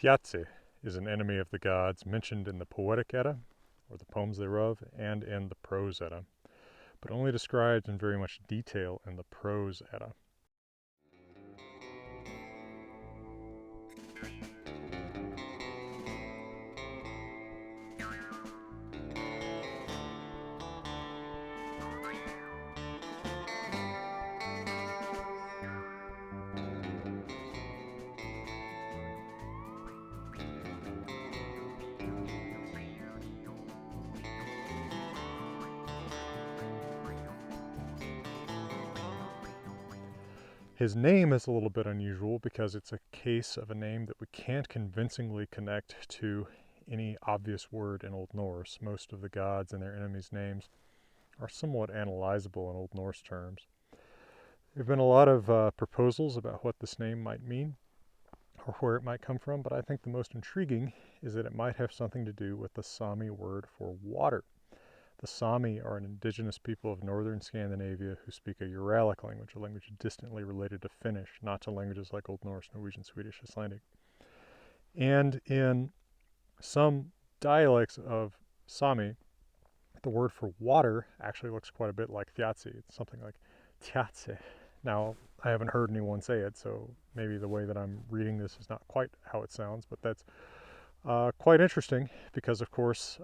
Thjazi is an enemy of the gods mentioned in the poetic Edda, or the poems thereof, and in the prose Edda, but only described in very much detail in the prose Edda. His name is a little bit unusual because it's a case of a name that we can't convincingly connect to any obvious word in Old Norse. Most of the gods and their enemies' names are somewhat analyzable in Old Norse terms. There have been a lot of proposals about what this name might mean or where it might come from, but I think the most intriguing is that it might have something to do with the Sami word for water. The Sami are an indigenous people of northern Scandinavia who speak a Uralic language, a language distantly related to Finnish, not to languages like Old Norse, Norwegian, Swedish, Icelandic. And in some dialects of Sami, the word for water actually looks quite a bit like Thjazi. It's something like Þjazi. Now, I haven't heard anyone say it, so maybe the way that I'm reading this is not quite how it sounds, but that's quite interesting because, of course,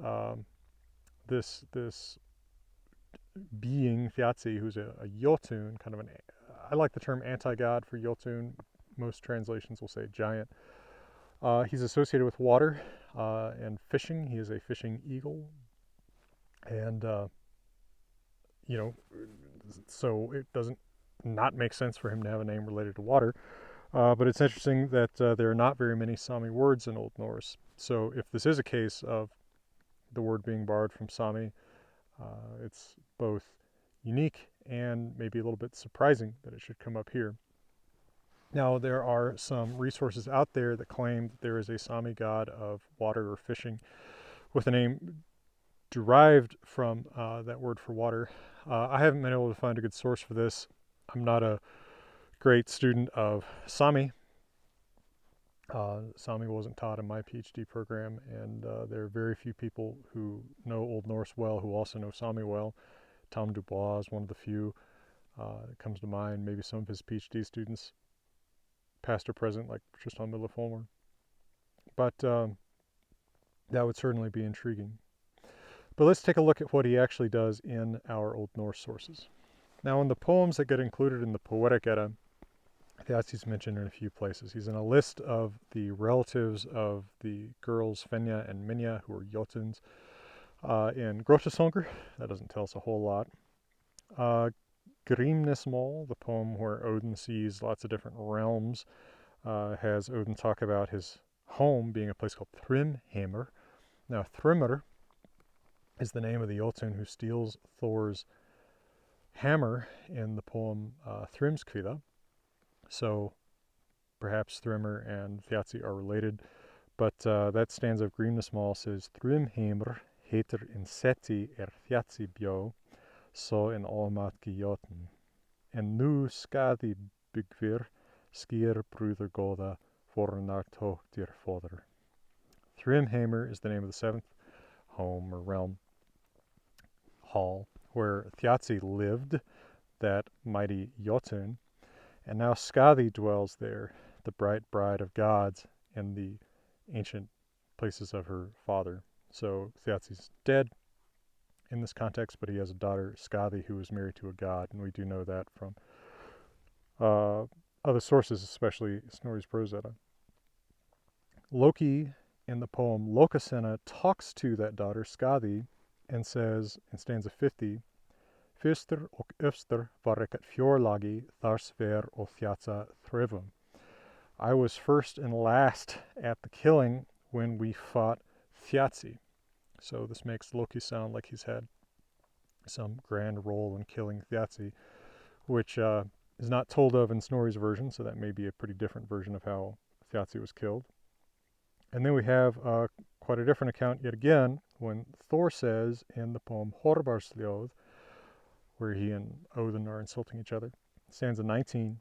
this being Thjazi, who's a Jotun, kind of an, I like the term anti-god for Jotun. Most translations will say giant. He's associated with water and fishing. He is a fishing eagle, and so it doesn't not make sense for him to have a name related to water. But it's interesting that there are not very many Sami words in Old Norse. So if this is a case of the word being borrowed from Sami, it's both unique and maybe a little bit surprising that it should come up here. Now, there are some resources out there that claim that there is a Sami god of water or fishing with a name derived from that word for water. I haven't been able to find a good source for this. I'm not a great student of Sami. Sami wasn't taught in my PhD program, and there are very few people who know Old Norse well who also know Sami well. Tom Dubois is one of the few that comes to mind. Maybe some of his PhD students, past or present, like Tristan Millefolmer. But that would certainly be intriguing. But let's take a look at what he actually does in our Old Norse sources. Now, in the poems that get included in the Poetic Edda, Thjazi's mentioned in a few places. He's in a list of the relatives of the girls Fenja and Minja, who are Jotuns, in Grotesöngr. That doesn't tell us a whole lot. Grimnismal, the poem where Odin sees lots of different realms, has Odin talk about his home being a place called Thrymheimr. Now, Thrymr is the name of the Jotun who steals Thor's hammer in the poem Thrymskvida. So perhaps Thrymr and Þjazi are related, but that stanza of Grimnismal says Thrymheimr heter in seti Þjazi bjó, so in almatki Jotun. En nu Skadi bygvir skir brúður góða fornar tóktir fóður. Thrymheimr is the name of the seventh home or realm, hall, where Þjazi lived, that mighty Jotun. And now Skadi dwells there, the bright bride of gods and the ancient places of her father. So Thjazi's dead in this context, but he has a daughter, Skadi, who was married to a god, and we do know that from other sources, especially Snorri's Prose Edda. Loki, in the poem Lokasenna, talks to that daughter, Skadi, and says in stanza 50, Fyrstur och öster var rekat fjorlagi, thar sver och Þjaza thrivum. I was first and last at the killing when we fought Þjazi. So this makes Loki sound like he's had some grand role in killing Þjazi, which is not told of in Snorri's version, so that may be a pretty different version of how Þjazi was killed. And then we have quite a different account yet again when Thor says in the poem Horbarsljóð, where he and Odin are insulting each other. Stanza 19,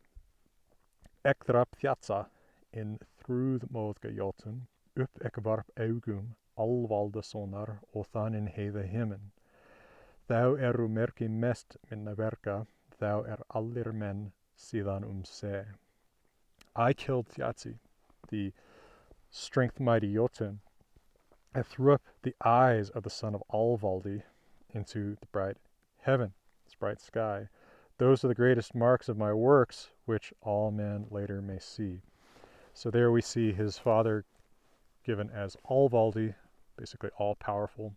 Ekdrap Þjaza, in thrúð móðga Jotun, upp ek varp augum, allvalda sonar, og þanin heiða himinn. Thou eru merki mest minna verka, thou allir menn síðan se. I killed Thjazi, the strength mighty Jotun. I threw up the eyes of the son of Allvaldi into the bright heaven, this bright sky. Those are the greatest marks of my works, which all men later may see. So there we see his father given as Allvaldi, basically all-powerful,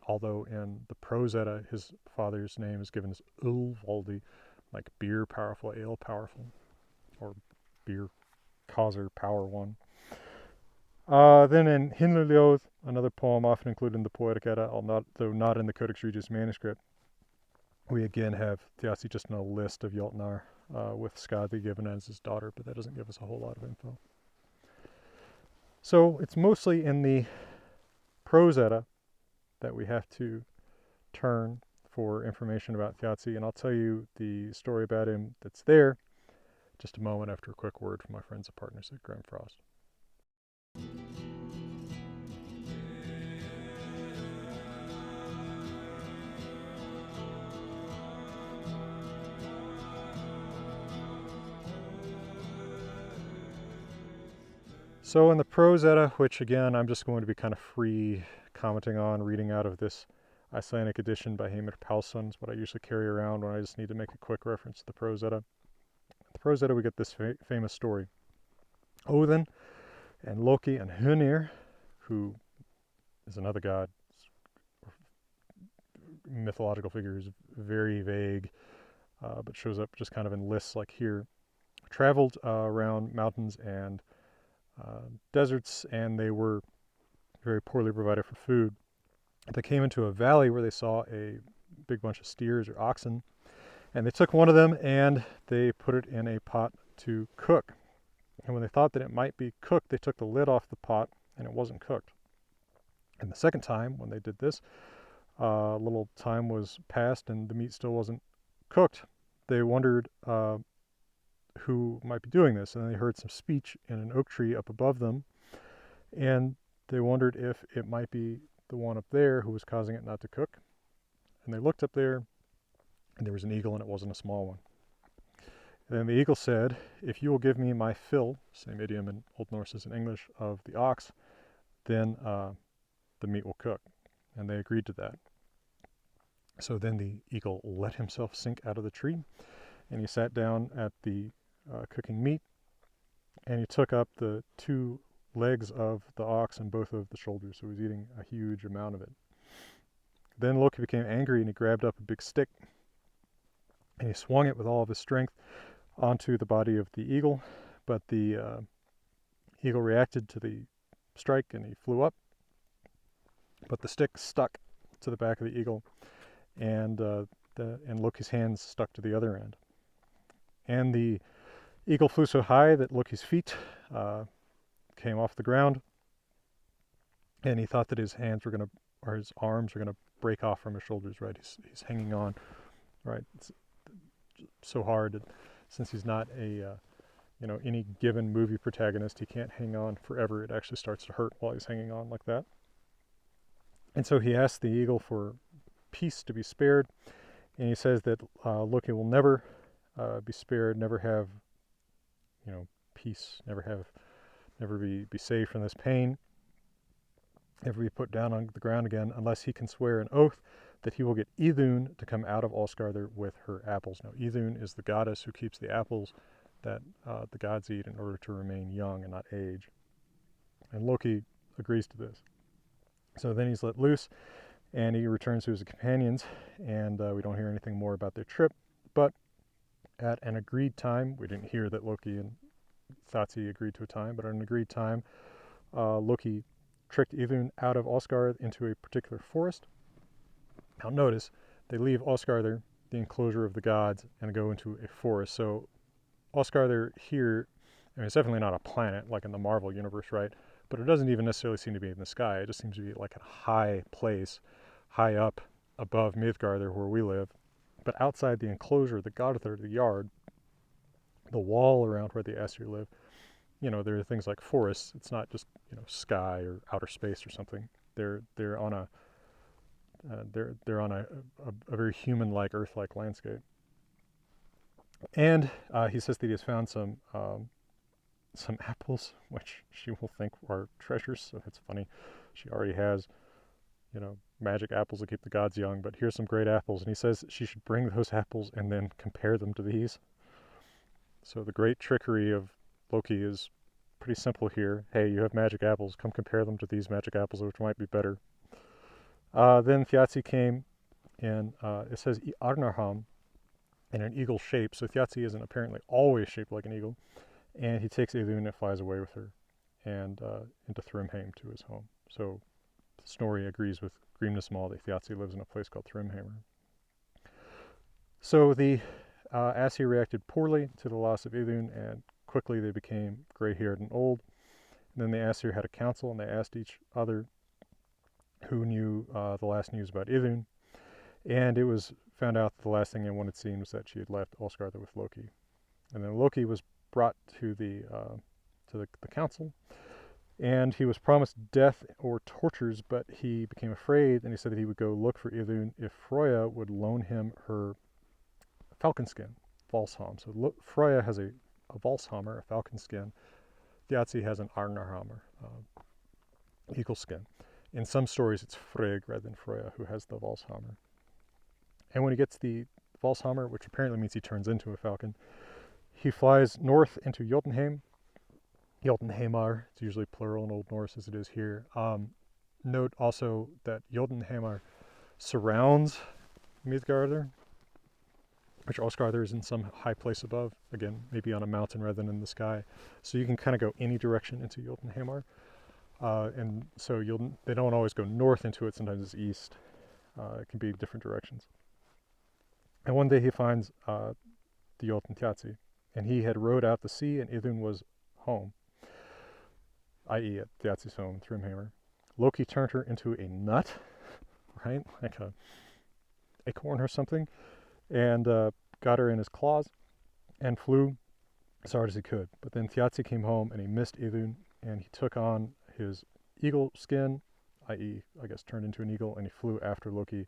although in the prose Edda, his father's name is given as Ulvaldi, like beer powerful, ale powerful, or beer causer, power one. Then in Hinluljóð, another poem often included in the Poetic Edda, though not in the Codex Regius manuscript, we again have Thjazi just in a list of Jotnar, with Skadi given as his daughter, but that doesn't give us a whole lot of info. So it's mostly in the prose Edda that we have to turn for information about Thjazi, and I'll tell you the story about him that's there just a moment after a quick word from my friends and partners at Grim Frost. So in the prose Edda, which again I'm just going to be kind of free commenting on, reading out of this Icelandic edition by Heimir Pálsson, is what I usually carry around when I just need to make a quick reference to the prose Edda. The prose Edda, we get this famous story. Odin and Loki and Hunir, who is another god, mythological figure, is very vague, but shows up just kind of in lists like here, traveled around mountains and deserts, and they were very poorly provided for food. They came into a valley where they saw a big bunch of steers or oxen, and they took one of them and they put it in a pot to cook. And when they thought that it might be cooked, they took the lid off the pot and it wasn't cooked. And the second time when they did this, a little time was passed and the meat still wasn't cooked. They wondered who might be doing this, and they heard some speech in an oak tree up above them, and they wondered if it might be the one up there who was causing it not to cook. And they looked up there, and there was an eagle, and it wasn't a small one. And then the eagle said, "If you will give me my fill," same idiom in Old Norse as in English, "of the ox, then the meat will cook." And they agreed to that. So then the eagle let himself sink out of the tree, and he sat down at the cooking meat, and he took up the two legs of the ox and both of the shoulders, so he was eating a huge amount of it. Then Loki became angry, and he grabbed up a big stick, and he swung it with all of his strength onto the body of the eagle, but the eagle reacted to the strike, and he flew up, but the stick stuck to the back of the eagle, and Loki's hands stuck to the other end. And the eagle flew so high that Loki's feet came off the ground, and he thought that his hands were his arms were going to break off from his shoulders, right? He's hanging on, right? It's so hard that since he's not any given movie protagonist, he can't hang on forever. It actually starts to hurt while he's hanging on like that. And so he asked the eagle for peace to be spared, and he says that Loki will never be spared, never have peace, never be saved from this pain, never be put down on the ground again, unless he can swear an oath that he will get Idunn to come out of Allskarðr with her apples. Now, Idunn is the goddess who keeps the apples that the gods eat in order to remain young and not age. And Loki agrees to this. So then he's let loose, and he returns to his companions, and we don't hear anything more about their trip, but at an agreed time, we didn't hear that Loki and Þjazi agreed to a time, but at an agreed time, Loki tricked Idunn out of Allskarðr into a particular forest. Now notice, they leave Allskarðr, the enclosure of the gods, and go into a forest. So Allskarðr here, it's definitely not a planet like in the Marvel universe, right? But it doesn't even necessarily seem to be in the sky. It just seems to be like a high place, high up above Midgardr where we live. But outside the enclosure, the Garðr, the yard, the wall around where the Aesir live, there are things like forests. It's not just sky or outer space or something. They're on a they're on a very human-like, Earth-like landscape. And he says that he has found some apples, which she will think are treasures. So it's funny. She already has magic apples to keep the gods young, but here's some great apples. And he says she should bring those apples and then compare them to these. So the great trickery of Loki is pretty simple here. Hey, you have magic apples. Come compare them to these magic apples, which might be better. Then Thjazi came, and it says Arnarham in an eagle shape. So Thjazi isn't apparently always shaped like an eagle. And he takes Idunn and flies away with her and into Thrymheim to his home. So Snorri agrees with Grímnismál that Thjazi lives in a place called Thrymheimr. So the Aesir reacted poorly to the loss of Idunn, and quickly they became gray-haired and old. And then the Aesir had a council, and they asked each other who knew the last news about Idunn. And it was found out that the last thing anyone had seen was that she had left Asgard with Loki. And then Loki was brought to the council, and he was promised death or tortures, but he became afraid, and he said that he would go look for Idunn if Freya would loan him her falcon skin, Valshamr. So Freya has a Valshamr, a falcon skin. Thjazi has an Arnarhamr, eagle skin. In some stories, it's Frigg rather than Freya who has the Valshamr. And when he gets the Valshamr, which apparently means he turns into a falcon, he flies north into Jotunheim. Jotunheimar, it's usually plural in Old Norse as it is here. Note also that Jotunheimar surrounds Midgardr, which Asgard is in some high place above. Again, maybe on a mountain rather than in the sky. So you can kind of go any direction into Jotunheimar. And so they don't always go north into it, sometimes it's east. It can be different directions. And one day he finds the Jotun Thjazi, and he had rowed out the sea, and Idunn was home, i.e. at Thjazi's home, Thrymheimr. Loki turned her into a nut, right, like a acorn or something, and got her in his claws and flew as hard as he could. But then Thjazi came home, and he missed Idunn, and he took on his eagle skin, i.e. I guess turned into an eagle, and he flew after Loki.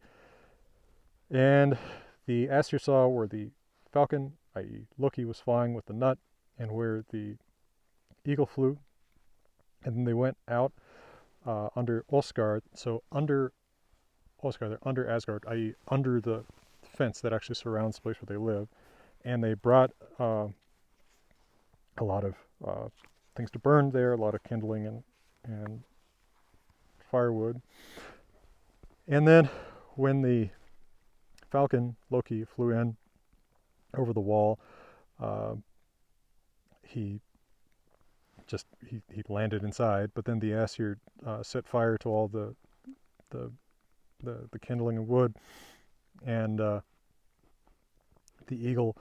And the Aesir saw where the falcon, i.e. Loki, was flying with the nut, and where the eagle flew. And then they went out under Asgard. So under Asgard, they're under Asgard, i.e. under the fence that actually surrounds the place where they live. And they brought a lot of things to burn there, a lot of kindling and firewood. And then when the falcon, Loki, flew in over the wall, he landed inside, but then the Aesir set fire to all the kindling and wood, and the eagle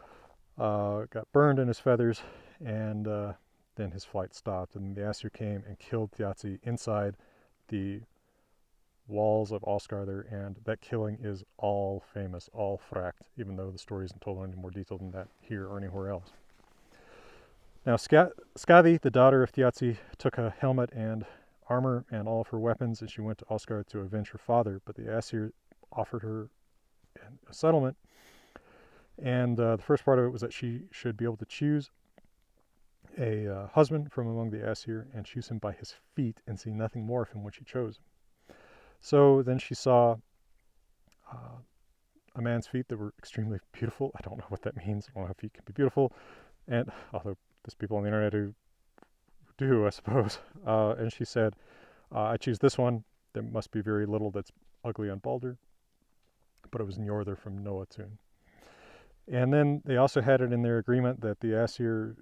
got burned in his feathers, and then his flight stopped, and the Aesir came and killed Thjazi inside the walls of Asgard, and that killing is all famous, all fracked, even though the story isn't told in any more detail than that here or anywhere else. Now, Skadi, the daughter of Thjazi, took a helmet and armor and all of her weapons, and she went to Asgard to avenge her father, but the Aesir offered her a settlement, and the first part of it was that she should be able to choose a husband from among the Aesir and choose him by his feet and see nothing more of him when she chose him. So then she saw a man's feet that were extremely beautiful. I don't know what that means. I don't know how feet can be beautiful. And although there's people on the internet who do, I suppose. And she said, I choose this one. There must be very little that's ugly on Balder. But it was Njordur from Noatun. And then they also had it in their agreement that the Aesir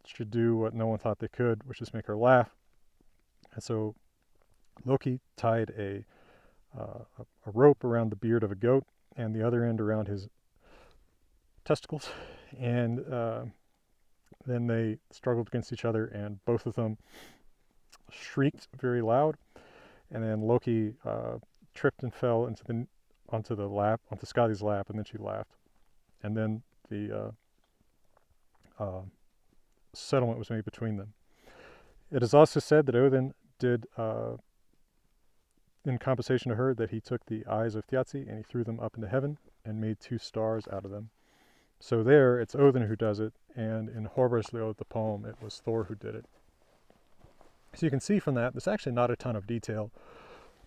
should do what no one thought they could, which is make her laugh. And so Loki tied a rope around the beard of a goat and the other end around his testicles, and then they struggled against each other, and both of them shrieked very loud, and then Loki tripped and fell onto Skadi's lap, and then she laughed, and then the settlement was made between them. It is also said that Odin did, in compensation to her, that he took the eyes of Thjazi and he threw them up into heaven and made 2 stars out of them. So there, it's Odin who does it, and in Horbersljóð, the poem, it was Thor who did it. So you can see from that, there's actually not a ton of detail.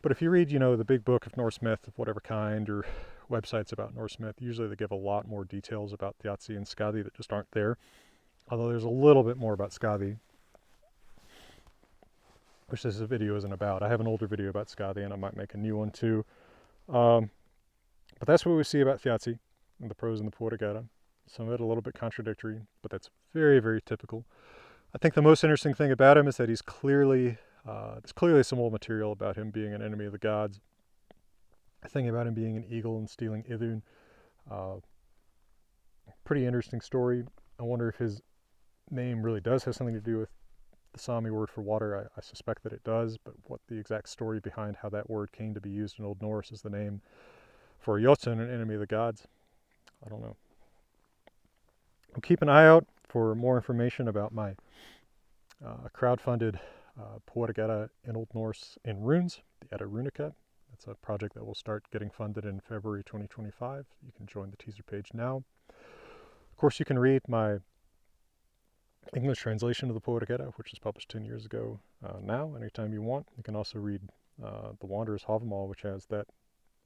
But if you read, the big book of Norse myth of whatever kind, or websites about Norse myth, usually they give a lot more details about Thjazi and Skadi that just aren't there. Although there's a little bit more about Skadi, which this video isn't about. I have an older video about Skadi, and I might make a new one too. But that's what we see about Thjazi in the prose and the poetic Edda. Some of it a little bit contradictory, but that's very, very typical. I think the most interesting thing about him is that he's clearly, there's clearly some old material about him being an enemy of the gods. A thing about him being an eagle and stealing Idunn. Pretty interesting story. I wonder if his name really does have something to do with the Sami word for water. I suspect that it does, but what the exact story behind how that word came to be used in Old Norse as the name for Jotun, an enemy of the gods, I don't know. I'll keep an eye out for more information about my crowdfunded poetic Edda in Old Norse in runes, the Edda Runica. That's a project that will start getting funded in February 2025. You can join the teaser page now. Of course, you can read my English translation of the Poetic Edda, which was published 10 years ago now, anytime you want. You can also read The Wanderer's Havamal, which has that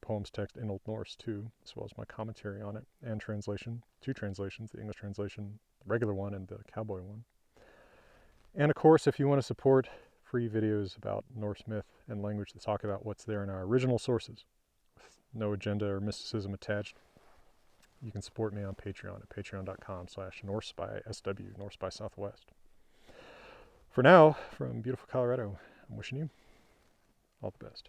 poem's text in Old Norse too, as well as my commentary on it, and translation, 2 translations, the English translation, the regular one, and the cowboy one. And of course, if you want to support free videos about Norse myth and language that talk about what's there in our original sources, with no agenda or mysticism attached, you can support me on Patreon at patreon.com/NorseBySW, Norse by Southwest. For now, from beautiful Colorado, I'm wishing you all the best.